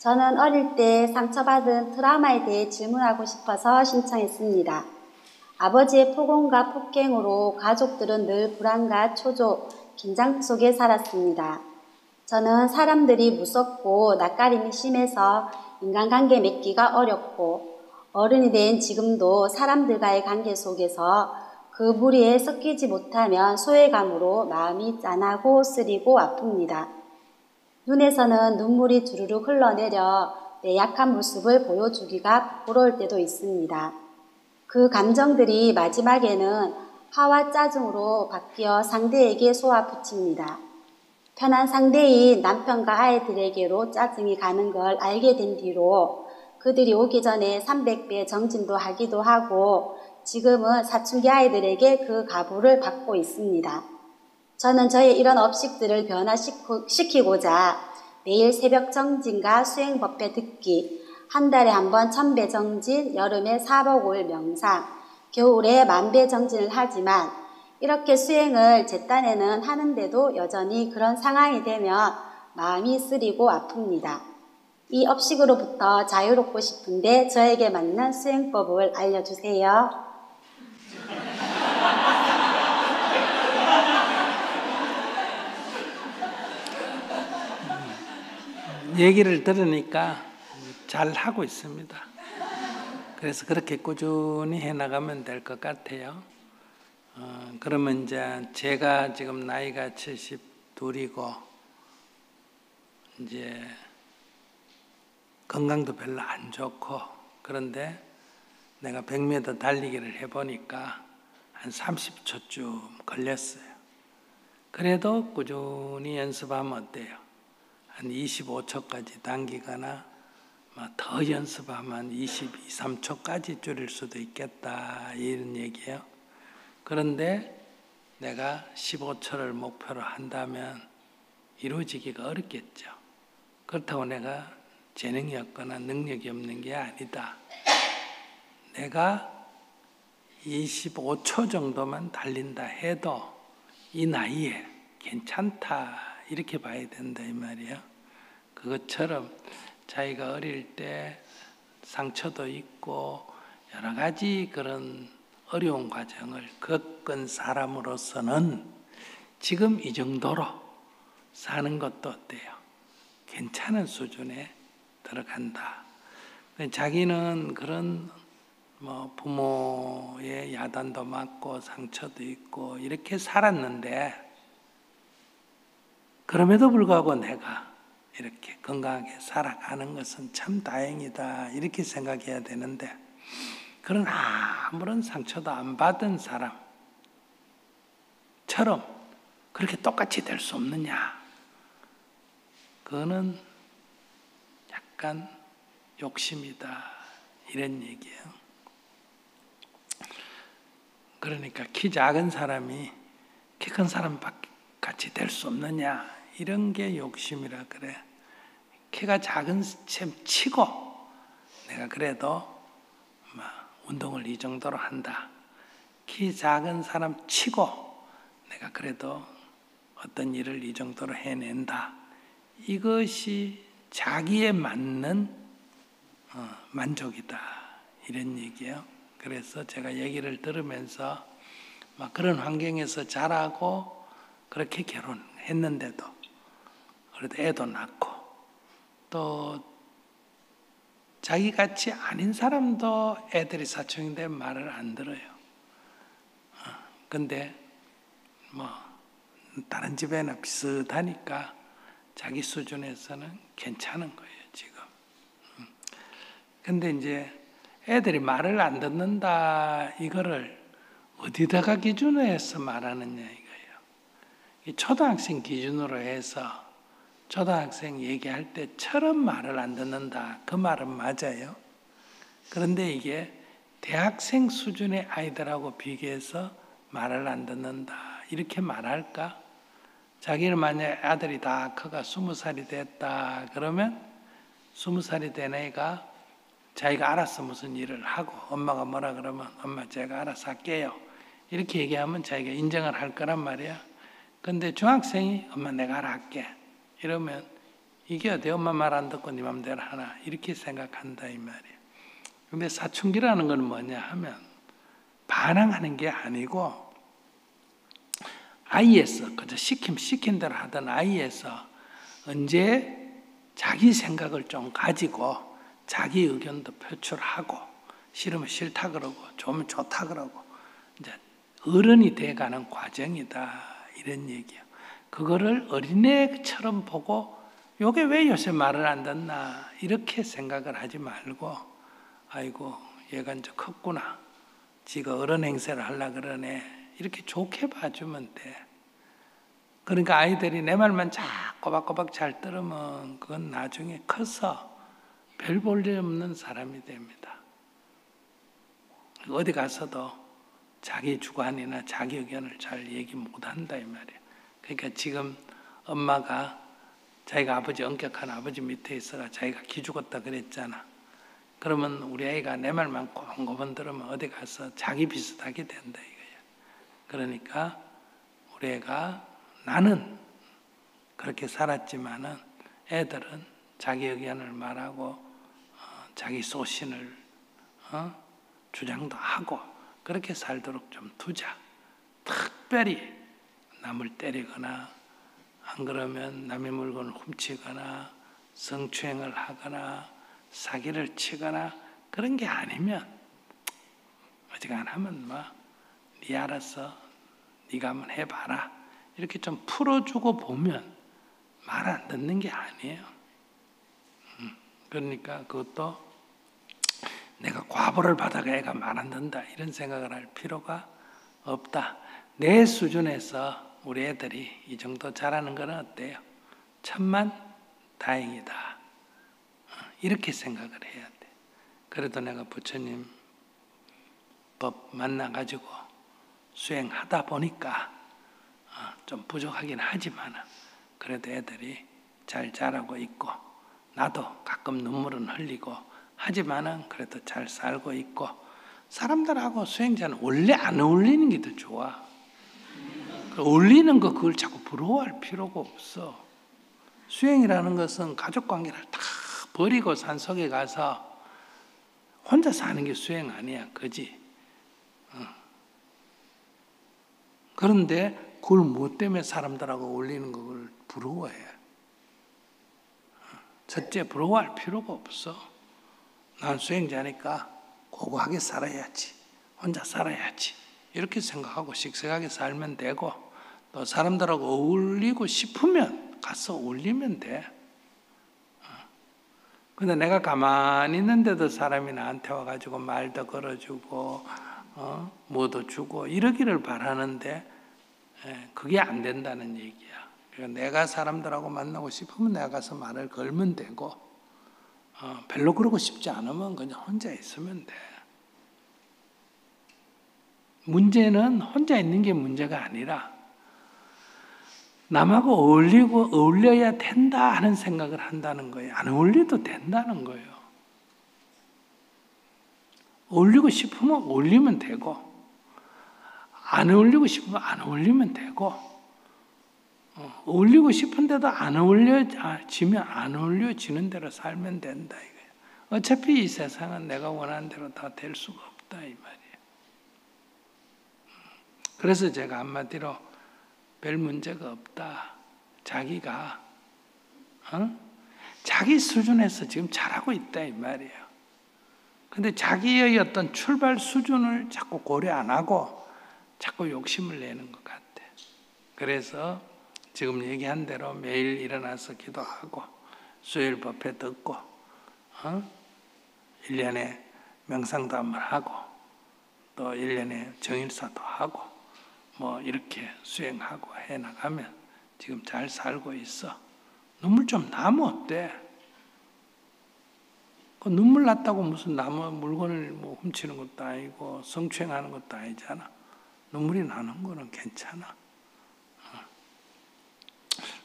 저는 어릴 때 상처받은 트라우마에 대해 질문하고 싶어서 신청했습니다. 아버지의 폭언과 폭행으로 가족들은 늘 불안과 초조, 긴장 속에 살았습니다. 저는 사람들이 무섭고 낯가림이 심해서 인간관계 맺기가 어렵고 어른이 된 지금도 사람들과의 관계 속에서 그 무리에 섞이지 못하면 소외감으로 마음이 짠하고 쓰리고 아픕니다. 눈에서는 눈물이 주르륵 흘러내려 내 약한 모습을 보여주기가 부러울 때도 있습니다. 그 감정들이 마지막에는 화와 짜증으로 바뀌어 상대에게 쏘아붙입니다. 편한 상대인 남편과 아이들에게로 짜증이 가는 걸 알게 된 뒤로 그들이 오기 전에 300배 정진도 하기도 하고 지금은 사춘기 아이들에게 그 가부를 받고 있습니다. 저는 저의 이런 업식들을 변화시키고자 매일 새벽 정진과 수행법회 듣기, 한 달에 한 번 1000배 정진, 여름에 4박 5일 명상, 겨울에 10,000배 정진을 하지만 이렇게 수행을 제 딴에는 하는데도 여전히 그런 상황이 되면 마음이 쓰리고 아픕니다. 이 업식으로부터 자유롭고 싶은데 저에게 맞는 수행법을 알려주세요. 얘기를 들으니까 잘 하고 있습니다. 그래서 그렇게 꾸준히 해나가면 될 것 같아요. 그러면 이제 제가 지금 나이가 72이고 이제 건강도 별로 안 좋고 그런데 내가 100m 달리기를 해보니까 한 30초쯤 걸렸어요. 그래도 꾸준히 연습하면 어때요? 한 25초까지 당기거나 더 연습하면 22, 3초까지 줄일 수도 있겠다 이런 얘기예요. 그런데 내가 15초를 목표로 한다면 이루어지기가 어렵겠죠. 그렇다고 내가 재능이 없거나 능력이 없는 게 아니다. 내가 25초 정도만 달린다 해도 이 나이에 괜찮다 이렇게 봐야 된다 이 말이에요. 그것처럼 자기가 어릴 때 상처도 있고 여러 가지 그런 어려운 과정을 겪은 사람으로서는 지금 이 정도로 사는 것도 어때요? 괜찮은 수준에 들어간다. 자기는 그런 부모의 야단도 맞고 상처도 있고 이렇게 살았는데 그럼에도 불구하고 내가 이렇게 건강하게 살아가는 것은 참 다행이다 이렇게 생각해야 되는데 그런 아무런 상처도 안 받은 사람처럼 그렇게 똑같이 될 수 없느냐. 그거는 약간 욕심이다 이런 얘기예요. 그러니까 키 작은 사람이 키 큰 사람 같이 될 수 없느냐 이런 게 욕심이라 그래. 키가 작은 셈 치고 내가 그래도 운동을 이 정도로 한다. 키 작은 사람 치고 내가 그래도 어떤 일을 이 정도로 해낸다. 이것이 자기에 맞는 만족이다 이런 얘기예요. 그래서 제가 얘기를 들으면서 그런 환경에서 자라고 그렇게 결혼했는데도 그래도 애도 낳고 또 자기같이 아닌 사람도 애들이 사춘기인데 말을 안 들어요. 근데 다른 집에는 비슷하니까 자기 수준에서는 괜찮은 거예요 지금. 근데 이제 애들이 말을 안 듣는다 이거를 어디다가 기준으로 해서 말하느냐 이거예요. 초등학생 기준으로 해서 초등학생 얘기할 때처럼 말을 안 듣는다 그 말은 맞아요. 그런데 이게 대학생 수준의 아이들하고 비교해서 말을 안 듣는다 이렇게 말할까? 자기는 만약 아들이 다 커가 20살이 됐다 그러면 20살이 된 애가 자기가 알아서 무슨 일을 하고 엄마가 뭐라 그러면 엄마 제가 알아서 할게요 이렇게 얘기하면 자기가 인정을 할 거란 말이야. 근데 중학생이 엄마 내가 알아 할게 이러면 이게 어디 엄마 말 안 듣고 네 맘대로 하나 이렇게 생각한다 이 말이에요. 근데 사춘기라는 건 뭐냐 하면 반항하는 게 아니고 아이에서 그저 시킨 대로 하던 아이에서 언제 자기 생각을 좀 가지고 자기 의견도 표출하고 싫으면 싫다 그러고 좋으면 좋다 그러고 이제 어른이 돼가는 과정이다 이런 얘기예요. 그거를 어린애처럼 보고 요게 왜 요새 말을 안 듣나 이렇게 생각을 하지 말고 아이고 얘가 이제 컸구나 지가 어른 행세를 하려고 그러네 이렇게 좋게 봐주면 돼. 그러니까 아이들이 내 말만 잘 꼬박꼬박 잘 들으면 그건 나중에 커서 별 볼 일 없는 사람이 됩니다. 어디 가서도 자기 주관이나 자기 의견을 잘 얘기 못한다 이 말이에요. 그러니까 지금 엄마가 자기가 아버지 엄격한 아버지 밑에 있어가 자기가 기죽었다 그랬잖아. 그러면 우리 애가 내 말만 고번고번 들으면 어디 가서 자기 비슷하게 된다 이거예요. 그러니까 우리 애가 나는 그렇게 살았지만은 애들은 자기 의견을 말하고 자기 소신을 주장도 하고 그렇게 살도록 좀 두자. 특별히 남을 때리거나 안 그러면 남의 물건을 훔치거나 성추행을 하거나 사기를 치거나 그런 게 아니면 어지간하면 네 알아서 네가 한번 해봐라 이렇게 좀 풀어주고 보면 말 안 듣는 게 아니에요. 그러니까 그것도 내가 과보를 받아가 애가 말 안 듣는다 이런 생각을 할 필요가 없다. 내 수준에서 우리 애들이 이 정도 잘하는 건 어때요? 천만 다행이다. 이렇게 생각을 해야 돼. 그래도 내가 부처님 법 만나가지고 수행하다 보니까 좀 부족하긴 하지만 그래도 애들이 잘 자라고 있고 나도 가끔 눈물은 흘리고 하지만은 그래도 잘 살고 있고 사람들하고 수행자는 원래 안 어울리는 게 더 좋아. 어울리는 거 그걸 자꾸 부러워할 필요가 없어. 수행이라는 것은 가족관계를 다 버리고 산속에 가서 혼자 사는 게 수행 아니야. 그지? 그런데 그걸 뭐 때문에 사람들하고 어울리는 걸 부러워해. 첫째 부러워할 필요가 없어. 난 수행자니까 고고하게 살아야지. 혼자 살아야지. 이렇게 생각하고 식색하게 살면 되고 또 사람들하고 어울리고 싶으면 가서 어울리면 돼. 근데 내가 가만히 있는데도 사람이 나한테 와가지고 말도 걸어주고 뭐도 주고 이러기를 바라는데 그게 안 된다는 얘기야. 그러니까 내가 사람들하고 만나고 싶으면 내가 가서 말을 걸면 되고 별로 그러고 싶지 않으면 그냥 혼자 있으면 돼. 문제는 혼자 있는 게 문제가 아니라 남하고 어울려야 된다 하는 생각을 한다는 거예요. 안 어울려도 된다는 거예요. 어울리고 싶으면 어울리면 되고 안 어울리고 싶으면 안 어울리면 되고 어울리고 싶은데도 안 어울려지면 안 어울려지는 대로 살면 된다 이거예요. 어차피 이 세상은 내가 원하는 대로 다 될 수가 없다 이 말이에요. 그래서 제가 한마디로 별 문제가 없다. 자기가 자기 수준에서 지금 잘하고 있다 이 말이에요. 근데 자기의 어떤 출발 수준을 자꾸 고려 안 하고 자꾸 욕심을 내는 것 같아. 그래서 지금 얘기한 대로 매일 일어나서 기도하고 수요일 법회 듣고 1년에 명상도 한번 하고 또 1년에 정일사도 하고 뭐 이렇게 수행하고 해나가면 지금 잘 살고 있어. 눈물 좀 나면 어때? 그 눈물 났다고 무슨 나무 물건을 뭐 훔치는 것도 아니고 성추행하는 것도 아니잖아. 눈물이 나는 거는 괜찮아.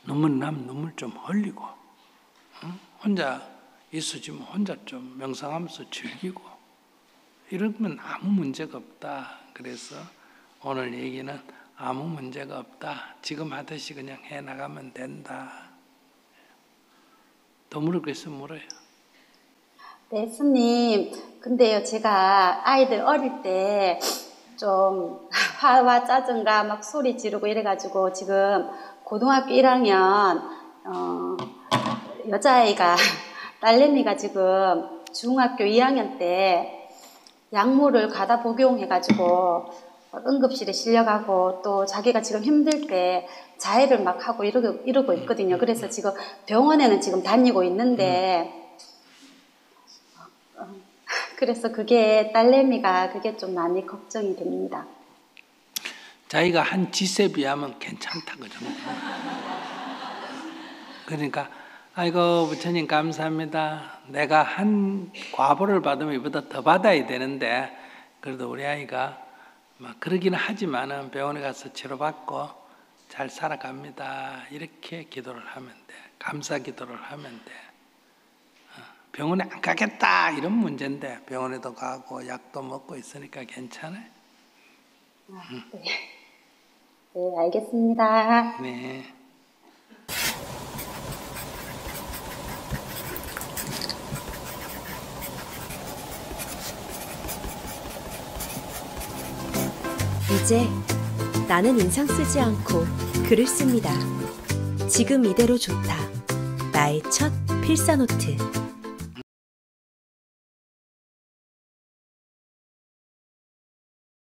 눈물 나면 눈물 좀 흘리고 혼자 있어지면 혼자 좀 명상하면서 즐기고 이러면 아무 문제가 없다. 그래서 오늘 얘기는 아무 문제가 없다. 지금 하듯이 그냥 해나가면 된다. 더 물을 거 있으면 물어요. 네, 스님. 근데요, 제가 아이들 어릴 때 좀 화와 짜증과 막 소리 지르고 이래가지고 지금 고등학교 1학년, 여자아이가, 딸내미가 지금 중학교 2학년 때 약물을 과다 복용해가지고 응급실에 실려가고 또 자기가 지금 힘들 때 자해를 막 하고 이러고 있거든요. 그래서 지금 병원에는 지금 다니고 있는데 그래서 그게 딸내미가 그게 좀 많이 걱정이 됩니다. 자기가 한 짓에 비하면 괜찮다 그 정도. 그러니까 아이고 부처님 감사합니다. 내가 한 과보를 받으면 이보다 더 받아야 되는데 그래도 우리 아이가 막 그러기는 하지만은 병원에 가서 치료받고 잘 살아갑니다. 이렇게 기도를 하면 돼. 감사 기도를 하면 돼. 병원에 안 가겠다 이런 문제인데 병원에도 가고 약도 먹고 있으니까 괜찮아요. 네. 네, 알겠습니다. 네. 이제 나는 인상 쓰지 않고 글을 씁니다. 지금 이대로 좋다. 나의 첫 필사노트.